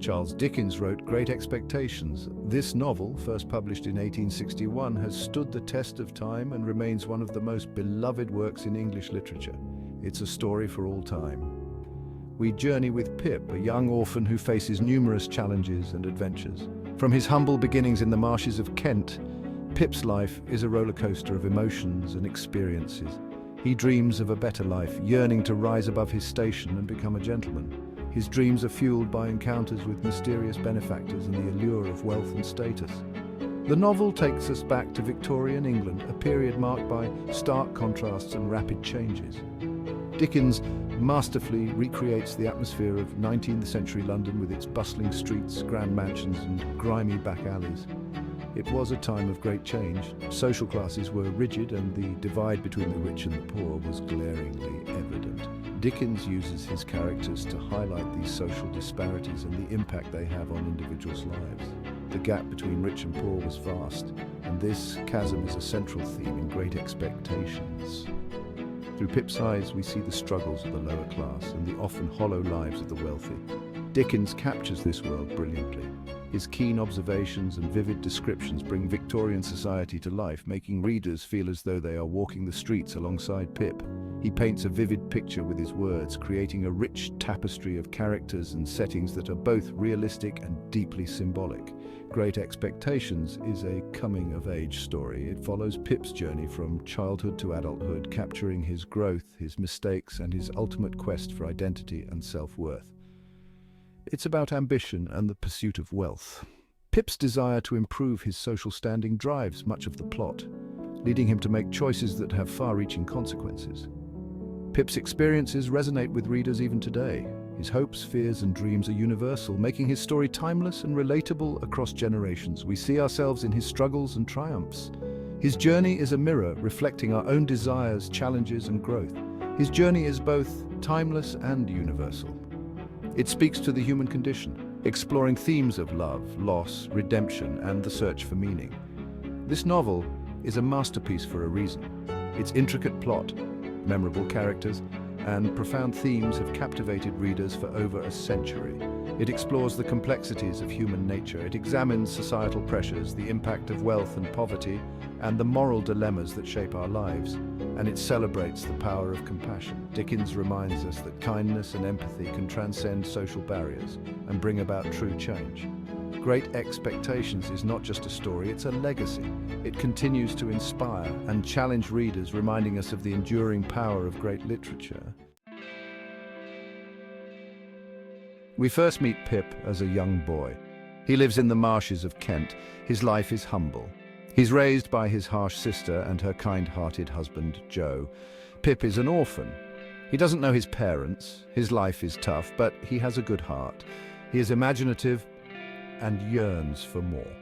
Charles Dickens wrote Great Expectations. This novel, first published in 1861, has stood the test of time and remains one of the most beloved works in English literature. It's a story for all time. We journey with Pip, a young orphan who faces numerous challenges and adventures. From his humble beginnings in the marshes of Kent, Pip's life is a roller coaster of emotions and experiences. He dreams of a better life, yearning to rise above his station and become a gentleman. His dreams are fueled by encounters with mysterious benefactors and the allure of wealth and status. The novel takes us back to Victorian England, a period marked by stark contrasts and rapid changes. Dickens masterfully recreates the atmosphere of 19th century London with its bustling streets, grand mansions and grimy back alleys. It was a time of great change. Social classes were rigid and the divide between the rich and the poor was glaringly evident. Dickens uses his characters to highlight these social disparities and the impact they have on individuals' lives. The gap between rich and poor was vast, and this chasm is a central theme in Great Expectations. Through Pip's eyes, we see the struggles of the lower class and the often hollow lives of the wealthy. Dickens captures this world brilliantly. His keen observations and vivid descriptions bring Victorian society to life, making readers feel as though they are walking the streets alongside Pip. He paints a vivid picture with his words, creating a rich tapestry of characters and settings that are both realistic and deeply symbolic. Great Expectations is a coming-of-age story. It follows Pip's journey from childhood to adulthood, capturing his growth, his mistakes, and his ultimate quest for identity and self-worth. It's about ambition and the pursuit of wealth. Pip's desire to improve his social standing drives much of the plot, leading him to make choices that have far-reaching consequences. Pip's experiences resonate with readers even today. His hopes, fears, and dreams are universal, making his story timeless and relatable across generations. We see ourselves in his struggles and triumphs. His journey is a mirror reflecting our own desires, challenges, and growth. His journey is both timeless and universal. It speaks to the human condition, exploring themes of love, loss, redemption, and the search for meaning. This novel is a masterpiece for a reason. Its intricate plot, memorable characters, and profound themes have captivated readers for over a century. It explores the complexities of human nature. It examines societal pressures, the impact of wealth and poverty, and the moral dilemmas that shape our lives. And it celebrates the power of compassion. Dickens reminds us that kindness and empathy can transcend social barriers and bring about true change. Great Expectations is not just a story, it's a legacy. It continues to inspire and challenge readers, reminding us of the enduring power of great literature. We first meet Pip as a young boy. He lives in the marshes of Kent. His life is humble. He's raised by his harsh sister and her kind-hearted husband, Joe. Pip is an orphan. He doesn't know his parents. His life is tough, but he has a good heart. He is imaginative and yearns for more.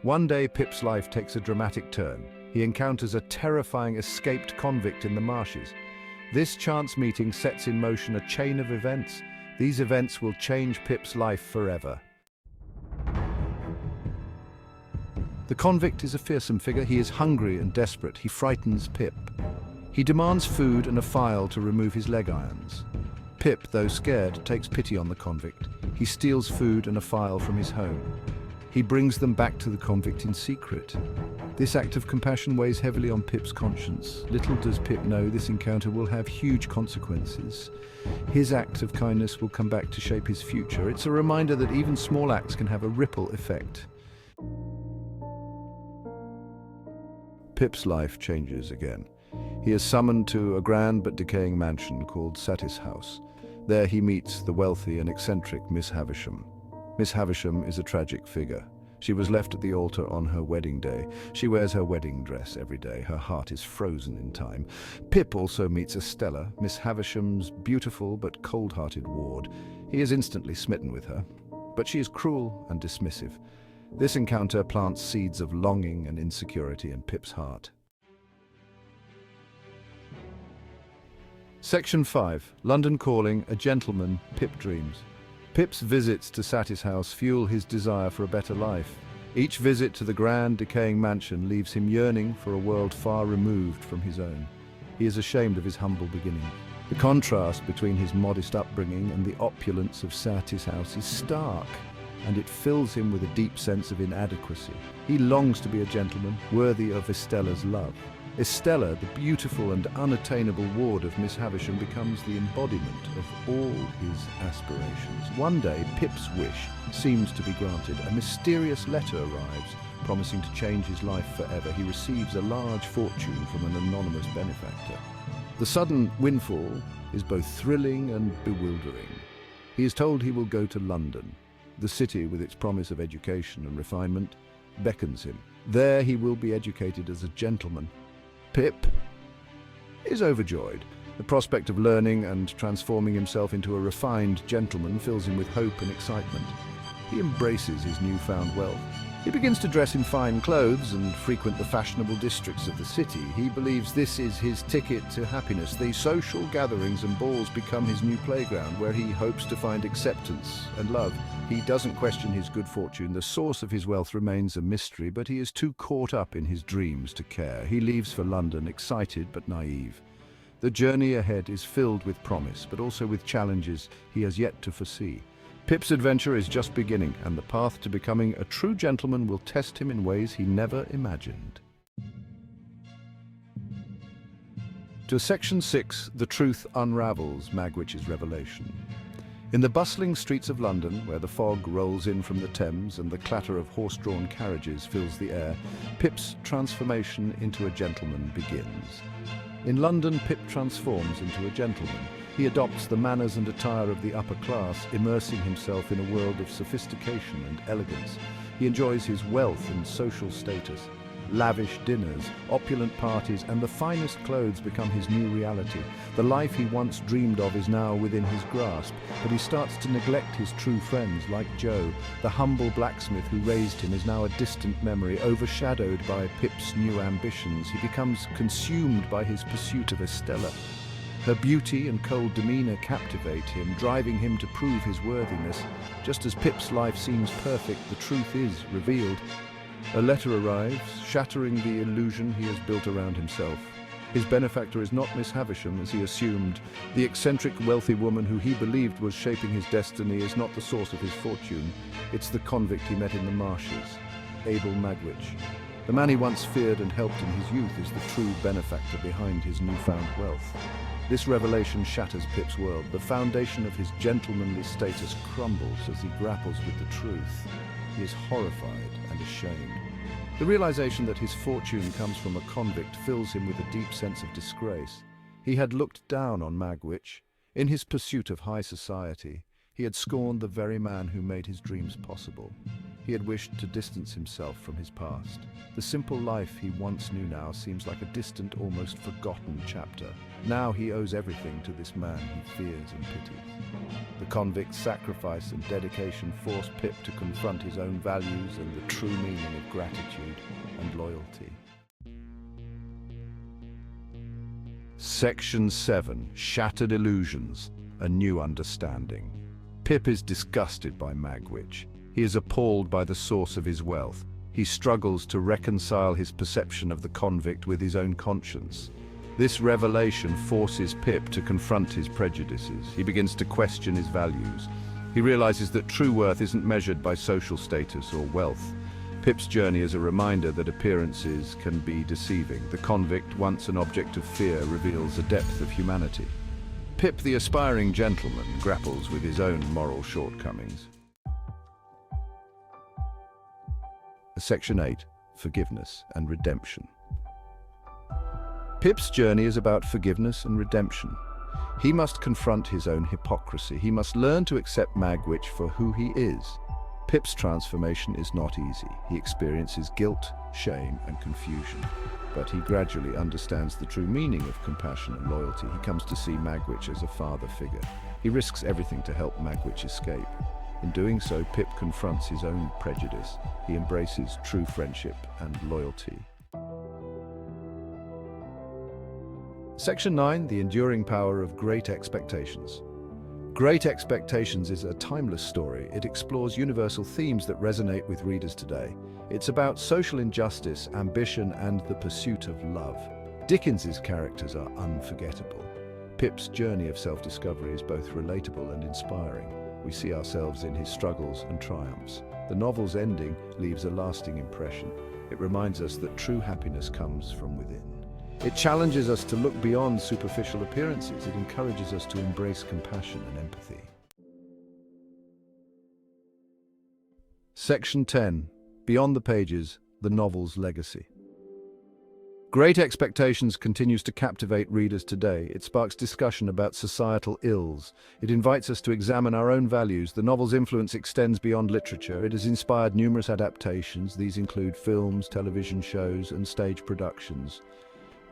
One day, Pip's life takes a dramatic turn. He encounters a terrifying escaped convict in the marshes. This chance meeting sets in motion a chain of events. These events will change Pip's life forever. The convict is a fearsome figure. He is hungry and desperate. He frightens Pip. He demands food and a file to remove his leg irons. Pip, though scared, takes pity on the convict. He steals food and a file from his home. He brings them back to the convict in secret. This act of compassion weighs heavily on Pip's conscience. Little does Pip know this encounter will have huge consequences. His act of kindness will come back to shape his future. It's a reminder that even small acts can have a ripple effect. Pip's life changes again. He is summoned to a grand but decaying mansion called Satis House. There he meets the wealthy and eccentric Miss Havisham. Miss Havisham is a tragic figure. She was left at the altar on her wedding day. She wears her wedding dress every day. Her heart is frozen in time. Pip also meets Estella, Miss Havisham's beautiful but cold-hearted ward. He is instantly smitten with her, but she is cruel and dismissive. This encounter plants seeds of longing and insecurity in Pip's heart. Section 5. London Calling, a Gentleman, Pip Dreams. Pip's visits to Satis House fuel his desire for a better life. Each visit to the grand, decaying mansion leaves him yearning for a world far removed from his own. He is ashamed of his humble beginnings. The contrast between his modest upbringing and the opulence of Satis House is stark, and it fills him with a deep sense of inadequacy. He longs to be a gentleman, worthy of Estella's love. Estella, the beautiful and unattainable ward of Miss Havisham, becomes the embodiment of all his aspirations. One day, Pip's wish seems to be granted. A mysterious letter arrives, promising to change his life forever. He receives a large fortune from an anonymous benefactor. The sudden windfall is both thrilling and bewildering. He is told he will go to London. The city, with its promise of education and refinement, beckons him. There he will be educated as a gentleman. Pip is overjoyed. The prospect of learning and transforming himself into a refined gentleman fills him with hope and excitement. He embraces his newfound wealth. He begins to dress in fine clothes and frequent the fashionable districts of the city. He believes this is his ticket to happiness. The social gatherings and balls become his new playground, where he hopes to find acceptance and love. He doesn't question his good fortune. The source of his wealth remains a mystery, but he is too caught up in his dreams to care. He leaves for London, excited but naive. The journey ahead is filled with promise, but also with challenges he has yet to foresee. Pip's adventure is just beginning, and the path to becoming a true gentleman will test him in ways he never imagined. To Section 6, The Truth Unravels Magwitch's Revelation. In the bustling streets of London, where the fog rolls in from the Thames and the clatter of horse-drawn carriages fills the air, Pip's transformation into a gentleman begins. In London, Pip transforms into a gentleman. He adopts the manners and attire of the upper class, immersing himself in a world of sophistication and elegance. He enjoys his wealth and social status. Lavish dinners, opulent parties, and the finest clothes become his new reality. The life he once dreamed of is now within his grasp, but he starts to neglect his true friends, like Joe. The humble blacksmith who raised him is now a distant memory, overshadowed by Pip's new ambitions. He becomes consumed by his pursuit of Estella. Her beauty and cold demeanor captivate him, driving him to prove his worthiness. Just as Pip's life seems perfect, the truth is revealed. A letter arrives, shattering the illusion he has built around himself. His benefactor is not Miss Havisham, as he assumed. The eccentric, wealthy woman who he believed was shaping his destiny is not the source of his fortune. It's the convict he met in the marshes, Abel Magwitch. The man he once feared and helped in his youth is the true benefactor behind his newfound wealth. This revelation shatters Pip's world. The foundation of his gentlemanly status crumbles as he grapples with the truth. He is horrified and ashamed. The realization that his fortune comes from a convict fills him with a deep sense of disgrace. He had looked down on Magwitch. In his pursuit of high society, he had scorned the very man who made his dreams possible. He had wished to distance himself from his past. The simple life he once knew now seems like a distant, almost forgotten chapter. Now he owes everything to this man he fears and pities. The convict's sacrifice and dedication force Pip to confront his own values and the true meaning of gratitude and loyalty. Section 7. Shattered Illusions. A New Understanding. Pip is disgusted by Magwitch. He is appalled by the source of his wealth. He struggles to reconcile his perception of the convict with his own conscience. This revelation forces Pip to confront his prejudices. He begins to question his values. He realizes that true worth isn't measured by social status or wealth. Pip's journey is a reminder that appearances can be deceiving. The convict, once an object of fear, reveals a depth of humanity. Pip, the aspiring gentleman, grapples with his own moral shortcomings. Section 8. Forgiveness and Redemption. Pip's journey is about forgiveness and redemption. He must confront his own hypocrisy. He must learn to accept Magwitch for who he is. Pip's transformation is not easy. He experiences guilt, shame, and confusion. But he gradually understands the true meaning of compassion and loyalty. He comes to see Magwitch as a father figure. He risks everything to help Magwitch escape. In doing so, Pip confronts his own prejudice. He embraces true friendship and loyalty. Section 9. The Enduring Power of Great Expectations. Great Expectations is a timeless story. It explores universal themes that resonate with readers today. It's about social injustice, ambition, and the pursuit of love. Dickens's characters are unforgettable. Pip's journey of self-discovery is both relatable and inspiring. We see ourselves in his struggles and triumphs. The novel's ending leaves a lasting impression. It reminds us that true happiness comes from within. It challenges us to look beyond superficial appearances. It encourages us to embrace compassion and empathy. Section 10. Beyond the Pages, the novel's legacy. Great Expectations continues to captivate readers today. It sparks discussion about societal ills. It invites us to examine our own values. The novel's influence extends beyond literature. It has inspired numerous adaptations. These include films, television shows, and stage productions.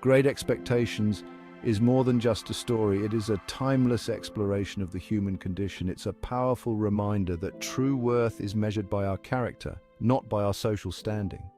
Great Expectations is more than just a story. It is a timeless exploration of the human condition. It's a powerful reminder that true worth is measured by our character, not by our social standing.